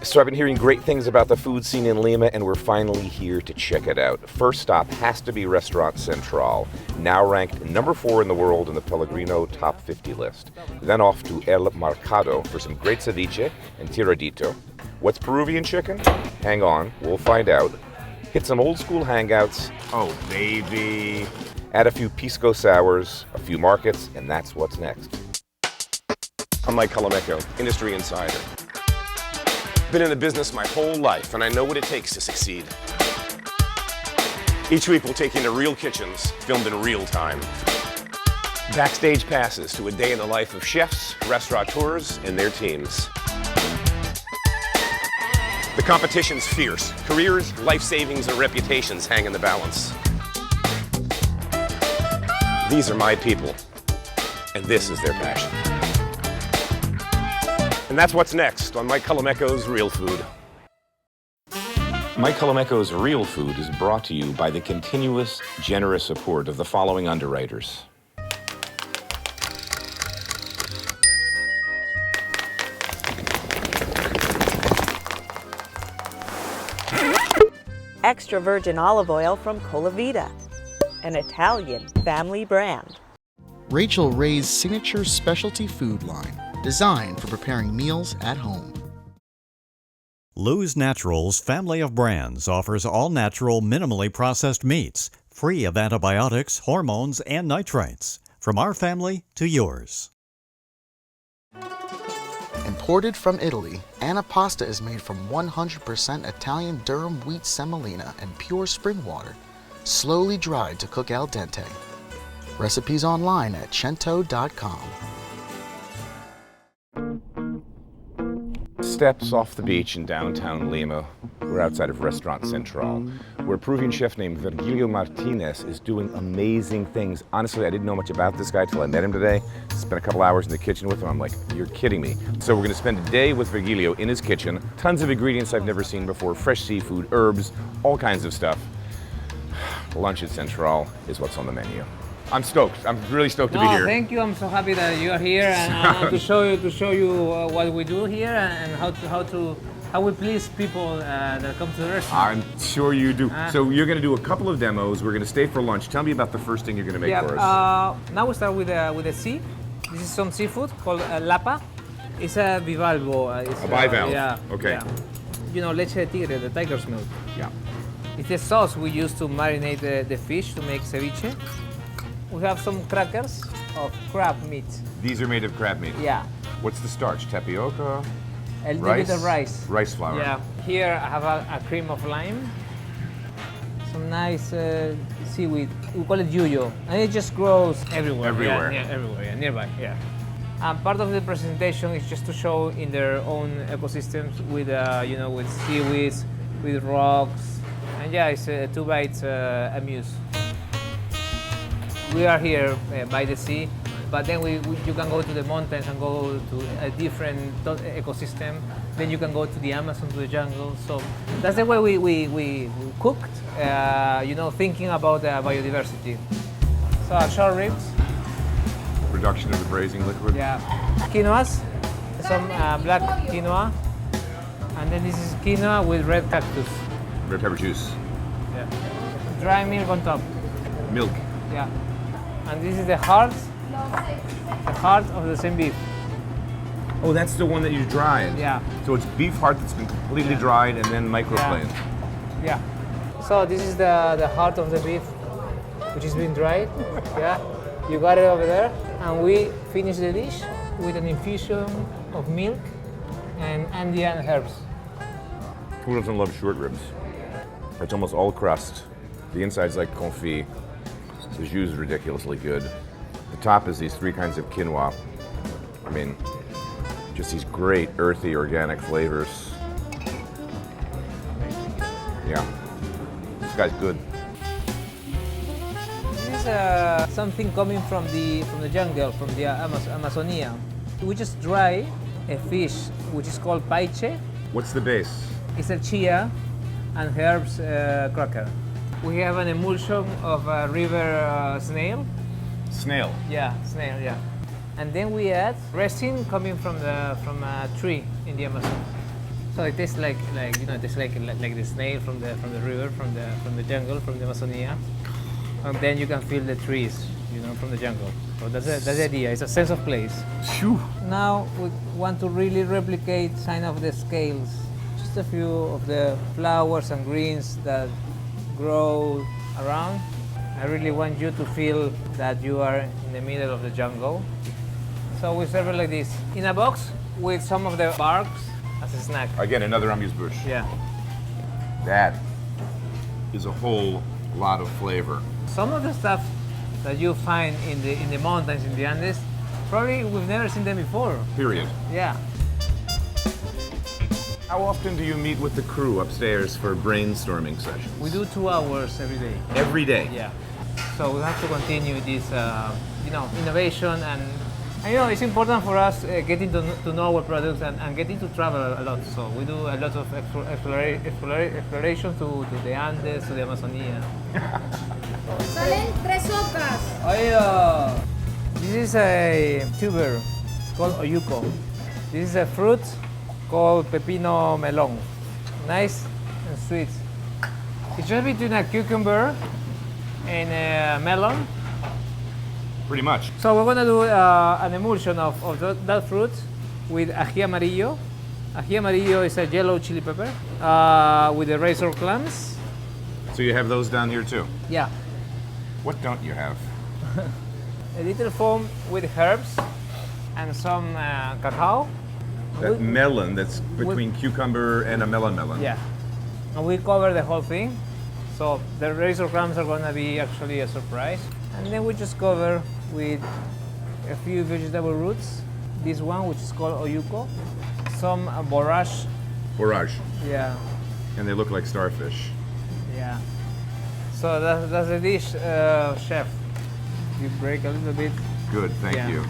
So I've been hearing great things about the food scene in Lima, and we're finally here to check it out. First stop has to be Restaurant Central, now ranked number 4 in the world in the Pellegrino Top 50 list. Then off to El Mercado for some great ceviche and tiradito. What's Peruvian chicken? Hang on, we'll find out. Hit some old school hangouts. Oh, baby. Add a few Pisco Sours, a few markets, and that's what's next. I'm Mike Colameco, industry insider. Been in the business my whole life, and I know what it takes to succeed. Each week we'll take you into real kitchens, filmed in real time. Backstage passes to a day in the life of chefs, restaurateurs, and their teams. The competition's fierce. Careers, life savings, and reputations hang in the balance. These are my people, and this is their passion. And that's what's next on Mike Colameco's Real Food. Mike Colameco's Real Food is brought to you by the continuous, generous support of the following underwriters. Extra virgin olive oil from Colavita, an Italian family brand. Rachel Ray's signature specialty food line, designed for preparing meals at home. Lou's Naturals family of brands offers all-natural, minimally processed meats, free of antibiotics, hormones, and nitrates. From our family to yours. Imported from Italy, Anapasta is made from 100% Italian durum wheat semolina and pure spring water, slowly dried to cook al dente. Recipes online at cento.com. Steps off the beach in downtown Lima. We're outside of Restaurant Central, where a Peruvian chef named Virgilio Martinez is doing amazing things. Honestly, I didn't know much about this guy till I met him today. Spent a couple hours in the kitchen with him. I'm like, you're kidding me. So we're gonna spend a day with Virgilio in his kitchen. Tons of ingredients I've never seen before, fresh seafood, herbs, all kinds of stuff. Lunch at Central is what's on the menu. I'm stoked. I'm really stoked to be here. Thank you. I'm so happy that you are here and to show you what we do here and how we please people that come to the restaurant. I'm sure you do. So you're going to do a couple of demos. We're going to stay for lunch. Tell me about the first thing you're going to make for us. Now we start with the sea. This is some seafood called lapa. It's a bivalvo. A bivalve. Yeah. Okay. Yeah. You know, leche de tigre, the tiger's milk. Yeah. It's the sauce we use to marinate the fish to make ceviche. We have some crackers of crab meat. These are made of crab meat? Yeah. What's the starch? Tapioca? A little bit of rice. Rice flour. Yeah. Here I have a cream of lime. Some nice seaweed. We call it yuyo. And it just grows everywhere. Everywhere. Yeah, everywhere, yeah, nearby, yeah. And part of the presentation is just to show in their own ecosystems with, with seaweeds, with rocks. And yeah, it's a 2-bite amuse. We are here by the sea, but then you can go to the mountains and go to a different ecosystem. Then you can go to the Amazon, to the jungle. So that's the way we cooked, thinking about biodiversity. So our short ribs. Reduction of the braising liquid. Yeah. Quinoas, some black quinoa. And then this is quinoa with red cactus. Red pepper juice. Yeah. Dry milk on top. Milk. Yeah. And this is the heart of the same beef. Oh, that's the one that you dried. Yeah. So it's beef heart that's been completely dried and then microplaned. Yeah. So this is the heart of the beef, which has been dried. Yeah. You got it over there. And we finish the dish with an infusion of milk and Andean herbs. Who doesn't love short ribs? It's almost all crust. The inside's like confit. The jus is ridiculously good. The top is these 3 kinds of quinoa. I mean, just these great earthy organic flavors. Yeah, this guy's good. This is something coming from the jungle, from the Amazonia. We just dry a fish which is called paiche. What's the base? It's a chia and herbs cracker. We have an emulsion of a river snail. Snail? Yeah, snail, yeah. And then we add resin coming from a tree in the Amazon. So it tastes like it tastes like the snail from the river, from the jungle, from the Amazonia, and then you can feel the trees, from the jungle. So that's the idea. It's a sense of place. Phew. Now we want to really replicate some of the scales, just a few of the flowers and greens that grow around. I really want you to feel that you are in the middle of the jungle. So we serve it like this, in a box with some of the barks as a snack. Again, another amuse-bouche. Yeah. That is a whole lot of flavor. Some of the stuff that you find in the mountains, in the Andes, probably we've never seen them before. Period. Yeah. How often do you meet with the crew upstairs for brainstorming sessions? We do 2 hours every day. Every day? Yeah. So we have to continue this, innovation and it's important for us getting to know our products and getting to travel a lot. So we do a lot of exploration to the Andes, to the Amazonia. Salen 3 sopas. This is a tuber. It's called oyuco. This is a fruit called pepino melon. Nice and sweet. It's just between a cucumber and a melon. Pretty much. So we're gonna do an emulsion of that fruit with ají amarillo. Ají amarillo is a yellow chili pepper with the razor clams. So you have those down here too? Yeah. What don't you have? A little foam with herbs and some cacao. That melon that's between cucumber and a melon. Yeah. And we cover the whole thing. So the razor clams are gonna be actually a surprise. And then we just cover with a few vegetable roots. This one, which is called oyuco. Some borage. Borage. Yeah. And they look like starfish. Yeah. So that's the dish, chef. You break a little bit. Good, thank Yeah. you.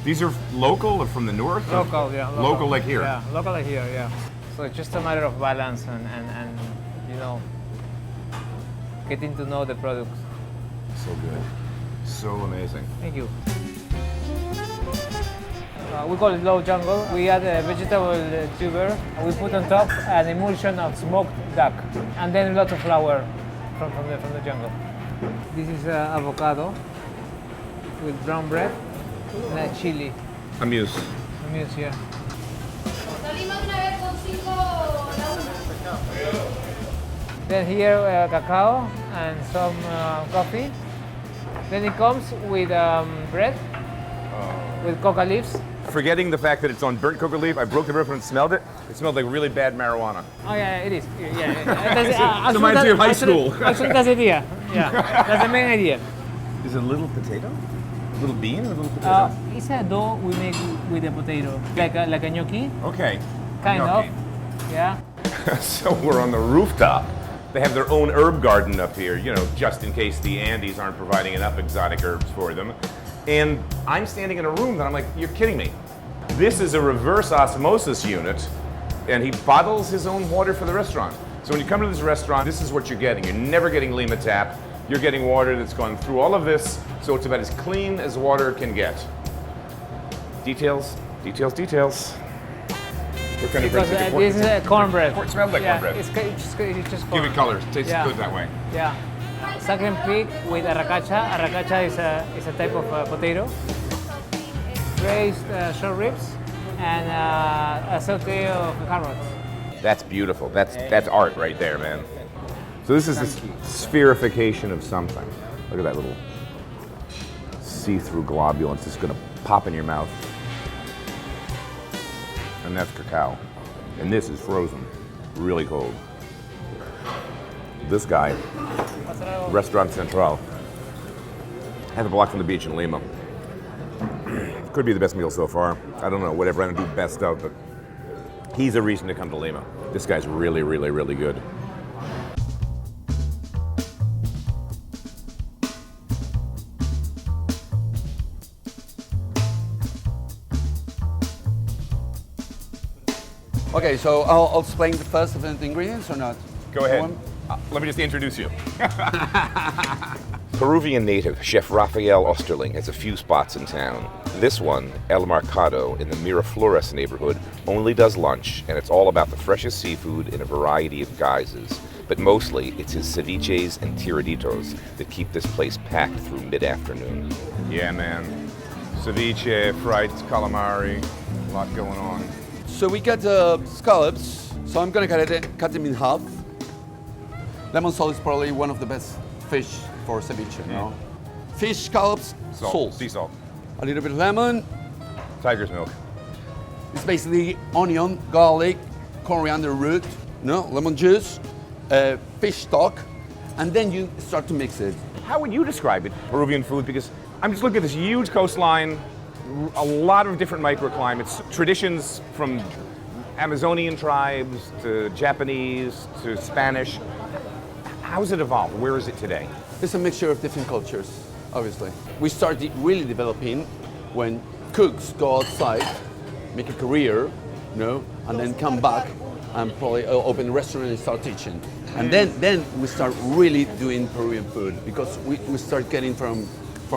These are local or from the north? or- Local, yeah. Local like here? Yeah, local like here, yeah. So it's just a matter of balance and getting to know the products. So good. So amazing. Thank you. We call it low jungle. We add a vegetable tuber. We put on top an emulsion of smoked duck, and then a lot of flour from the jungle. This is avocado with brown bread and a chili. Amuse. Amuse, yeah. Salimos una vez con 5 la una. Then here cacao and some coffee. Then it comes with bread with coca leaves. Forgetting the fact that it's on burnt coca leaf, I broke the roof and smelled it. It smelled like really bad marijuana. Oh yeah, it is. Yeah. It reminds me of high school. Actually, that's the idea. Yeah, that's the main idea. Is it a little potato? A little bean? A little potato? It's a dough we make with a potato, like a gnocchi, Okay. kind Gnocchi. of. Yeah. So we're on the rooftop. They have their own herb garden up here, just in case the Andes aren't providing enough exotic herbs for them. And I'm standing in a room that I'm like, you're kidding me. This is a reverse osmosis unit, and he bottles his own water for the restaurant. So when you come to this restaurant, this is what you're getting. You're never getting Lima tap. You're getting water that's gone through all of this, so it's about as clean as water can get. Details, details, details. What kind of Because drink? this is cornbread. It smells like Yeah, cornbread. it's just corn. Give it color. Tastes Yeah. good that way. Yeah. Suckling pig with arracacha. Arracacha is a type of potato. Braised short ribs and a saute of carrots. That's beautiful. That's art right there, man. So this is the spherification of something. Look at that little see-through globule. It's just gonna pop in your mouth. And that's cacao. And this is frozen, really cold. This guy, Restaurant Central, half a block from the beach in Lima. Could be the best meal so far. I don't know, whatever I'm gonna do best of, but he's a reason to come to Lima. This guy's really, really, really good. Okay, so I'll explain the first of the ingredients or not? Go ahead. One? Let me just introduce you. Peruvian native chef Rafael Osterling has a few spots in town. This one, El Mercado, in the Miraflores neighborhood, only does lunch, and it's all about the freshest seafood in a variety of guises. But mostly, it's his ceviches and tiraditos that keep this place packed through mid-afternoon. Yeah, man. Ceviche, fried calamari, a lot going on. So we got scallops. So I'm gonna cut them in half. Lemon salt is probably one of the best fish for ceviche, no? Fish, scallops, salt. Sea salt. A little bit of lemon. Tiger's milk. It's basically onion, garlic, coriander root, no, lemon juice, fish stock, and then you start to mix it. How would you describe it, Peruvian food? Because I'm just looking at this huge coastline, a lot of different microclimates, traditions from Amazonian tribes to Japanese to Spanish. How has it evolved? Where is it today? It's a mixture of different cultures, obviously. We started really developing when cooks go outside, make a career, you know, and then come back and probably open a restaurant and start teaching. And then we start really doing Peruvian food because we start getting from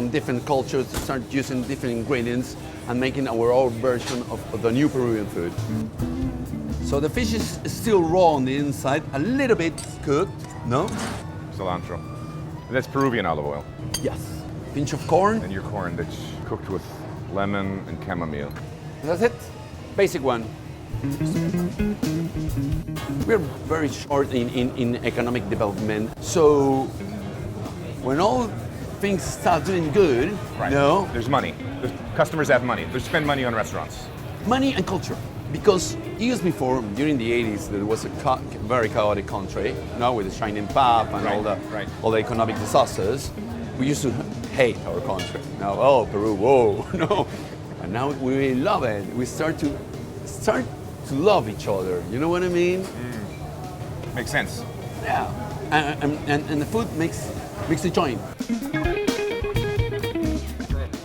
different cultures, start using different ingredients and making our own version of the new Peruvian food. So the fish is still raw on the inside, a little bit cooked, no? Cilantro. And that's Peruvian olive oil. Yes. Pinch of corn. And your corn that's cooked with lemon and chamomile. That's it. Basic one. We're very short in economic development. So when all things start doing good, right. No? There's money. The customers have money. They spend money on restaurants. Money and culture. Because years before, during the 80s, there was a very chaotic country, you know, with the Shining Path and all the economic disasters. We used to hate our country. Now, oh, Peru, whoa, no. And now we really love it. We start to love each other. You know what I mean? Makes sense. Yeah. And the food makes the joint.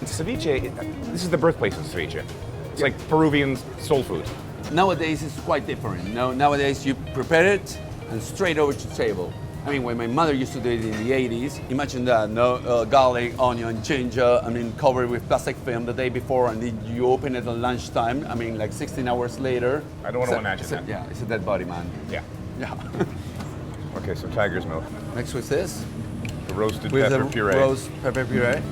Ceviche, this is the birthplace of ceviche. It's like Peruvian soul food. Nowadays it's quite different. Nowadays you prepare it and straight over to the table. I mean, when my mother used to do it in the 80s, imagine that, no? Garlic, onion, ginger, I mean, covered with plastic film the day before, and then you open it at lunchtime, I mean, like 16 hours later. I don't want to imagine that. Yeah, it's a dead body, man. Yeah. Yeah. Okay, so tiger's milk. Next with this. The roasted with pepper the puree. Roast pepper puree.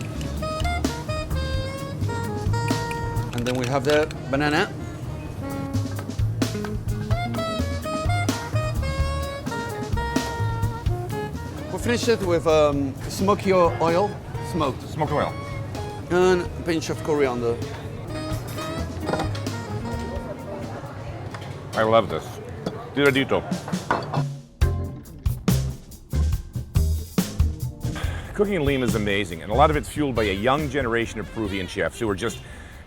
And then we have the banana. We finish it with smoky oil, Smoked oil. and a pinch of coriander. I love this. Tiradito. Cooking in Lima is amazing, and a lot of it's fueled by a young generation of Peruvian chefs who are just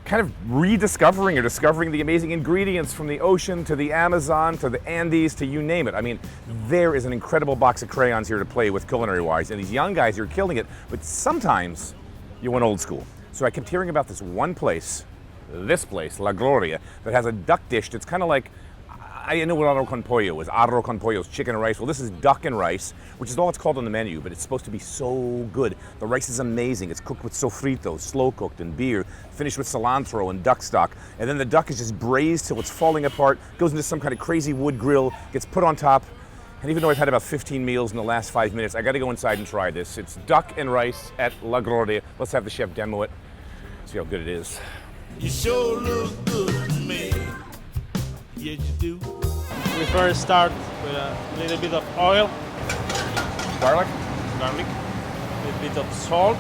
kind of rediscovering or discovering the amazing ingredients from the ocean to the Amazon to the Andes to you name it. I mean, there is an incredible box of crayons here to play with culinary-wise, and these young guys are killing it, but sometimes you want old school. So I kept hearing about this one place, this place, La Gloria, that has a duck dish that's kind of like, I didn't know what arroz con pollo was. Arroz con pollo is chicken and rice. Well, this is duck and rice, which is all it's called on the menu, but it's supposed to be so good. The rice is amazing. It's cooked with sofrito, slow cooked, and beer, finished with cilantro and duck stock. And then the duck is just braised till it's falling apart, goes into some kind of crazy wood grill, gets put on top. And even though I've had about 15 meals in the last 5 minutes, I gotta go inside and try this. It's duck and rice at La Gloria. Let's have the chef demo it, see how good it is. You sure look good to me. Yes, you do. We first start with a little bit of oil, Garlic, a little bit of salt,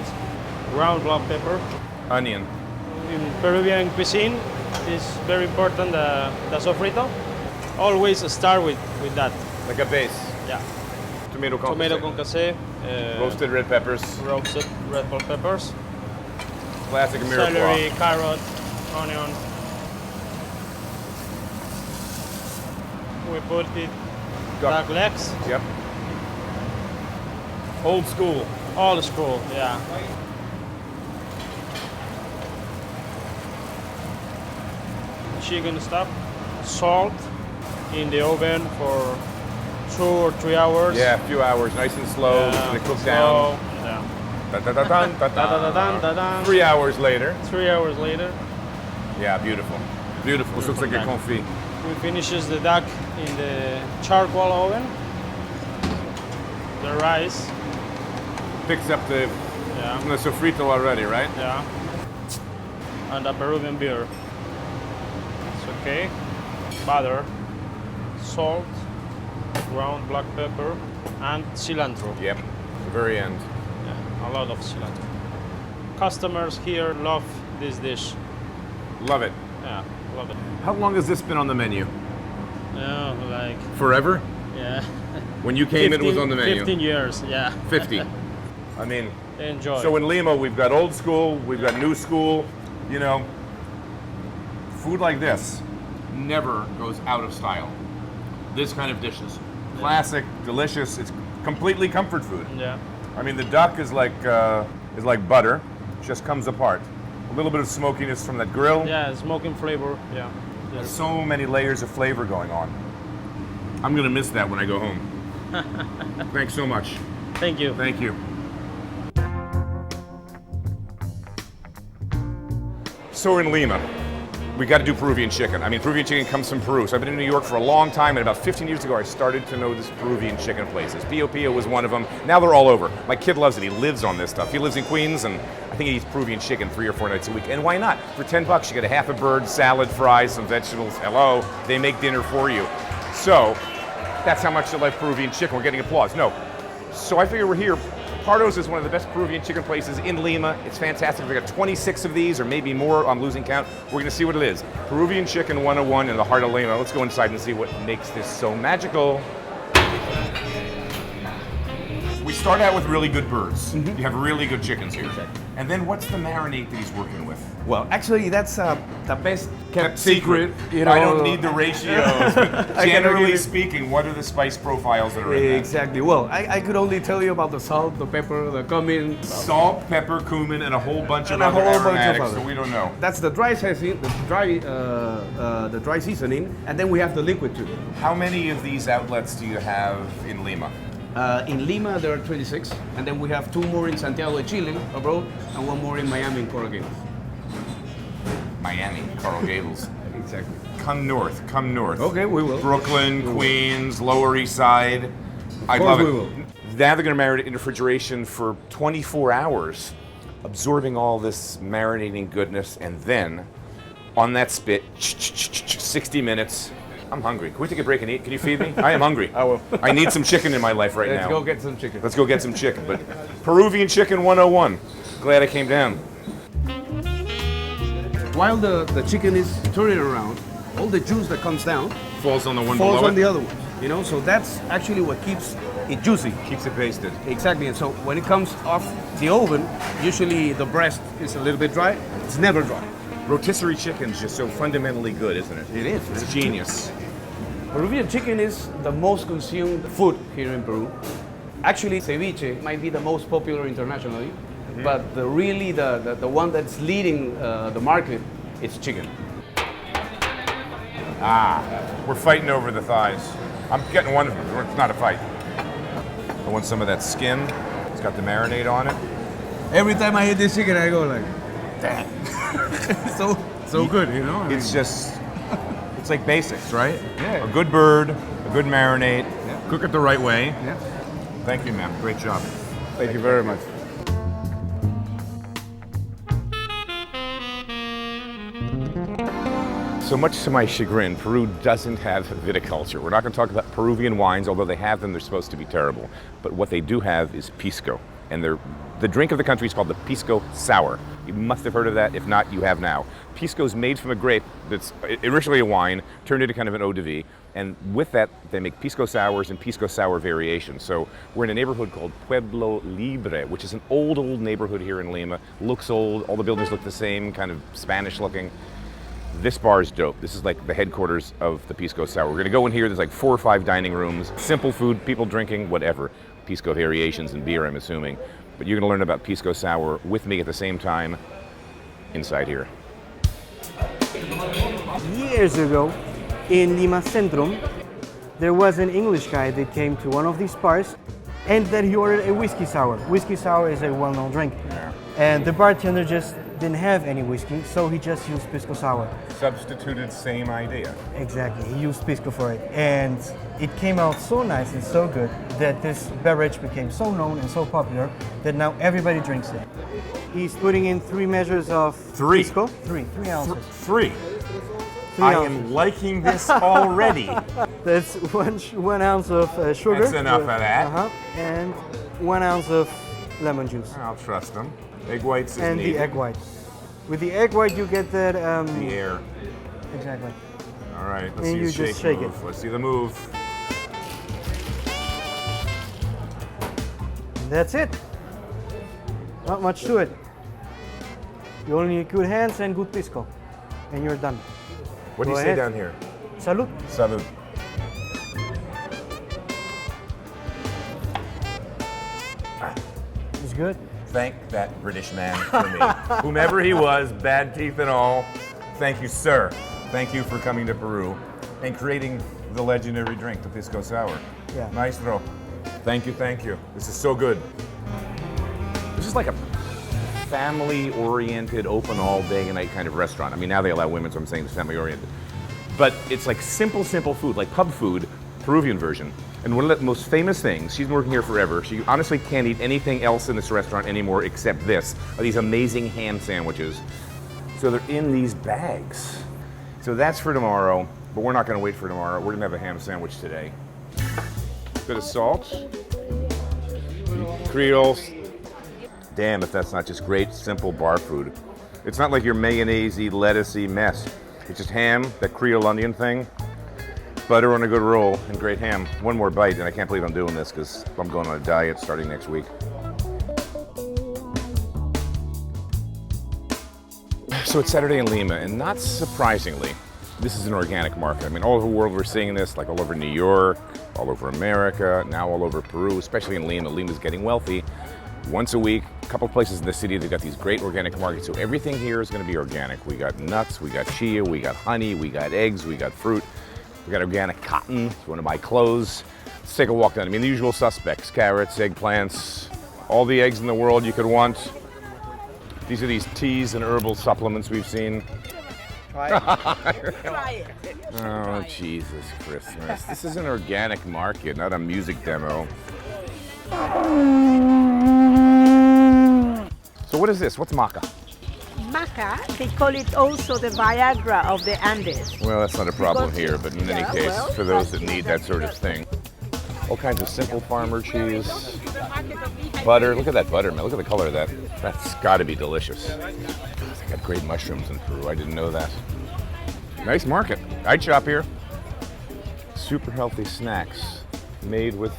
ground black pepper. onion. In Peruvian cuisine, it's very important the sofrito. Always start with that. Like a base. Yeah. Tomato con concassé. Roasted red peppers. Roasted red bell peppers. Classic Mirepoix. Celery, carrot, onion. We put it duck legs. Yep. Old school. Old school, yeah. Chicken stuff, salt in the oven for 2 or 3 hours. Yeah, a few hours, nice and slow, and it cooks down. Yeah. Da-da-da-dun. 3 hours later. 3 hours later, Yeah, beautiful. Beautiful. This looks like a confit. we finishes the duck in the charcoal oven. The rice, Picks up the yeah, sofrito already, right? yeah, and a Peruvian beer. It's okay. Butter, salt, ground black pepper, and cilantro. Yep. The very end. Yeah, a lot of cilantro. Customers here love this dish. Love it. Yeah, love it. How long has this been on the menu? Yeah, like, Forever? yeah. When you came, it was on the menu. 15 years, yeah. 50. I mean, Enjoy. so in Lima, we've got old school, we've got new school. You know, food like this never goes out of style. This kind of dishes. Classic, delicious, it's completely comfort food. Yeah. I mean, the duck is like butter, just comes apart. A little bit of smokiness from that grill. Yeah, smoking flavor, yeah. There's so many layers of flavor going on. I'm gonna miss that when I go home. Thanks so much. Thank you. Thank you. So we're in Lima. We got to do Peruvian chicken. I mean, Peruvian chicken comes from Peru. So I've been in New York for a long time, and about 15 years ago, I started to know this Peruvian chicken places. Pio Pio was one of them. Now they're all over. My kid loves it. He lives on this stuff. He lives in Queens, and I think he eats Peruvian chicken 3 or 4 nights a week. And why not? For $10, you get a half a bird, salad, fries, some vegetables. Hello, they make dinner for you. So that's how much they like Peruvian chicken. We're getting applause. No. So I figure we're here. Pardo's is one of the best Peruvian chicken places in Lima. It's fantastic. We've got 26 of these, or maybe more. I'm losing count. We're going to see what it is. Peruvian Chicken 101 in the heart of Lima. Let's go inside and see what makes this so magical. We start out with really good birds. You have really good chickens here. And then what's the marinade that he's working with? Well, actually, that's the best kept secret. You know, I don't need the ratios. But I generally cannot- speaking, what are the spice profiles that are in that? Exactly. Well, I could only tell you about the salt, the pepper, the cumin. Salt, pepper, cumin, and a whole bunch of And a other whole bunch of aromatics other. that we don't know. That's the dry seasoning, the dry seasoning, and then we have the liquid too. How many of these outlets do you have in Lima? In Lima, there are 26, and then we have 2 more in Santiago de Chile, abroad, and 1 more in Miami, in Coral Gables. Miami, Coral Gables. Exactly. Come north, come north. Okay, we will. Brooklyn, Queens, Lower East Side. I course love it. we will. Now they're going to marinate in refrigeration for 24 hours, absorbing all this marinating goodness, and then on that spit, 60 minutes. I'm hungry. Can we take a break and eat? Can you feed me? I am hungry. I will. I need some chicken in my life right Let's now. go get some chicken. Let's go get some chicken. But Peruvian Chicken 101. Glad I came down. While the chicken is turning around, all the juice that comes down Falls on the one falls below on it. the other one. You know, so that's actually what keeps it juicy. Keeps it basted. Exactly, and so when it comes off the oven, usually the breast is a little bit dry. It's never dry. Rotisserie chicken's just so fundamentally good, isn't it? It is. It's genius. Peruvian chicken is the most consumed food here in Peru. Actually, ceviche might be the most popular internationally, but the one that's leading the market is chicken. We're fighting over the thighs. I'm getting one of them. It's not a fight. I want some of that skin. It's got the marinade on it. Every time I eat this chicken, I go like, damn. so good, you know? It's just, it's like basics, right? Yeah. A good bird, a good marinade, Yeah. cook it the right way. Yeah. Thank you, ma'am. Great job. Thank you very much. So much to my chagrin, Peru doesn't have viticulture. We're not going to talk about Peruvian wines, although they have them, they're supposed to be terrible. But what they do have is pisco. And the drink of the country is called the Pisco Sour. You must have heard of that. If not, you have now. Pisco is made from a grape that's originally a wine, turned into kind of an eau de vie. And with that, they make Pisco Sours and Pisco Sour variations. So we're in a neighborhood called Pueblo Libre, which is an old neighborhood here in Lima. Looks old, all the buildings look the same, kind of Spanish looking. This bar is dope. This is like the headquarters of the Pisco Sour. We're gonna go in here, there's like 4 or 5 dining rooms, simple food, people drinking, whatever. Pisco variations and beer, I'm assuming. But you're gonna learn about Pisco Sour with me at the same time inside here. Years ago, in Lima Centrum, there was an English guy that came to one of these bars And then he ordered a whiskey sour. Whiskey sour is a well-known drink. Yeah. And the bartender just didn't have any whiskey, so he just used Pisco Sour. Substituted, same idea. Exactly, he used Pisco for it. And it came out so nice and so good that this beverage became so known and so popular that now everybody drinks it. He's putting in 3 measures of Pisco. Three ounces. Three. 3 I ounces. am liking this already. That's 1 ounce of sugar. That's enough of that. And 1 ounce of lemon juice. I'll trust them. Egg whites is And needed. the egg white. With the egg white, you get that. The air. Exactly. All right, let's And see you the just shake move. it. Let's see the move. And that's it. Not much to it. You only need good hands and good pisco, and you're done. What do you Go say ahead. down here? Salud. Salud. It's good. Thank that British man for me. Whomever he was, bad teeth and all, thank you, sir. Thank you for coming to Peru and creating the legendary drink, the Pisco Sour. Yeah. Maestro, thank you, thank you. This is so good. This is like a family-oriented, open all day and night kind of restaurant. I mean, now they allow women, so I'm saying it's family-oriented. But it's like simple food, like pub food, Peruvian version. And one of the most famous things, she's been working here forever, she honestly can't eat anything else in this restaurant anymore except this, are these amazing ham sandwiches. So they're in these bags. So that's for tomorrow, but we're not gonna wait for tomorrow. We're gonna have a ham sandwich today. Bit of salt. Creole. Damn, if that's not just great, simple bar food. It's not like your mayonnaise-y, lettucey mess. It's just ham, that Creole onion thing, butter on a good roll, and great ham. One more bite, and I can't believe I'm doing this because I'm going on a diet starting next week. So it's Saturday in Lima, and not surprisingly, this is an organic market. I mean, all over the world we're seeing this, like all over New York, all over America, now all over Peru, especially in Lima. Lima's getting wealthy. Once a week, a couple of places in the city, they've got these great organic markets. So everything here is going to be organic. We got nuts, we got chia, we got honey, we got eggs, we got fruit. We got organic cotton, if you want to buy clothes. Let's take a walk down. I mean, the usual suspects, carrots, eggplants, all the eggs in the world you could want. These are these teas and herbal supplements we've seen. Try it. Oh, Jesus Christmas. This is an organic market, not a music demo. So what is this? What's maca? Maca, they call it also the Viagra of the Andes. Well, that's not a problem here, but in any case, well, for those that need that sort of thing. All kinds of simple farmer cheese. Butter, look at that butter, man. Look at the color of that. That's gotta be delicious. They got great mushrooms in Peru, I didn't know that. Nice market. I'd shop here. Super healthy snacks made with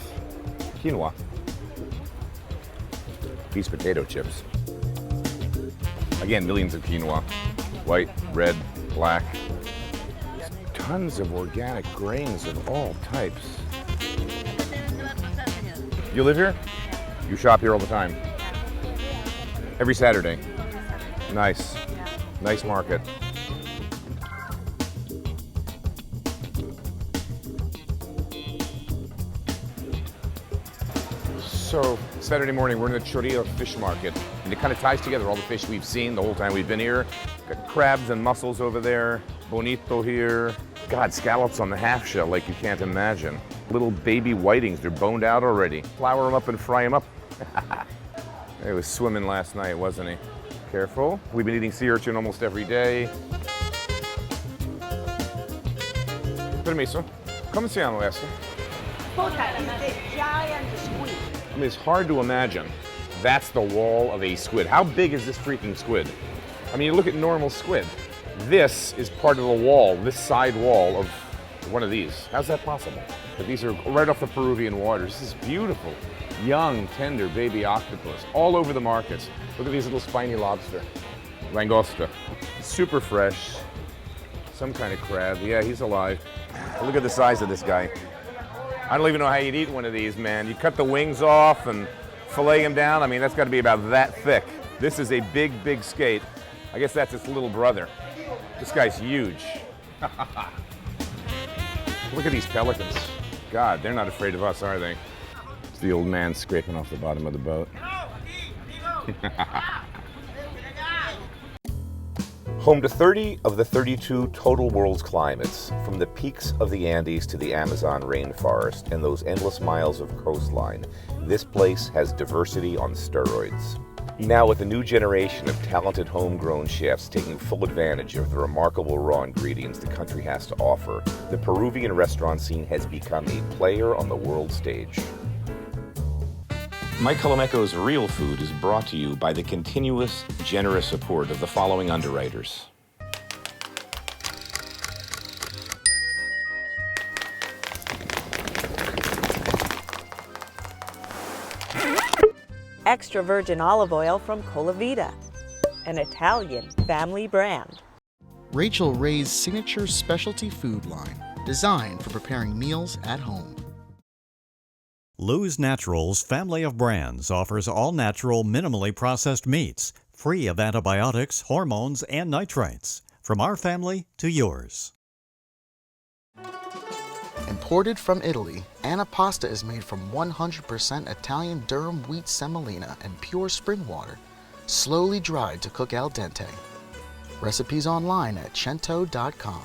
quinoa. These potato chips. Again, millions of quinoa. White, red, black. Tons of organic grains of all types. You live here? You shop here all the time? Every Saturday? Nice. Nice market. So, Saturday morning, we're in the Chorrillo fish market, and it kind of ties together all the fish we've seen the whole time we've been here. Got crabs and mussels over there, bonito here. God, scallops on the half shell like you can't imagine. Little baby whitings, they're boned out already. Flour them up and fry them up. He was swimming last night, wasn't he? Careful. We've been eating sea urchin almost every day. Permiso. ¿Cómo se llama esto? Pota is the giant squid. I mean, it's hard to imagine that's the wall of a squid. How big is this freaking squid? I mean, you look at normal squid. This is part of the wall, this side wall of one of these. How's that possible? But these are right off the Peruvian waters. This is beautiful. Young, tender baby octopus all over the markets. Look at these little spiny lobster. Langosta. Super fresh. Some kind of crab. Yeah, he's alive. Look at the size of this guy. I don't even know how you'd eat one of these, man. You cut the wings off and fillet him down. I mean, that's got to be about that thick. This is a big, big skate. I guess that's its little brother. This guy's huge. Look at these pelicans. God, they're not afraid of us, are they? It's the old man scraping off the bottom of the boat. Home to 30 of the 32 total world's climates, from the peaks of the Andes to the Amazon rainforest and those endless miles of coastline, this place has diversity on steroids. Now, with a new generation of talented homegrown chefs taking full advantage of the remarkable raw ingredients the country has to offer, the Peruvian restaurant scene has become a player on the world stage. My Colameco's Real Food is brought to you by the continuous, generous support of the following underwriters. Extra virgin olive oil from Colavita, an Italian family brand. Rachel Ray's signature specialty food line, designed for preparing meals at home. Lou's Naturals family of brands offers all-natural, minimally processed meats, free of antibiotics, hormones, and nitrates. From our family to yours. Imported from Italy, Antipasta is made from 100% Italian durum wheat semolina and pure spring water, slowly dried to cook al dente. Recipes online at cento.com.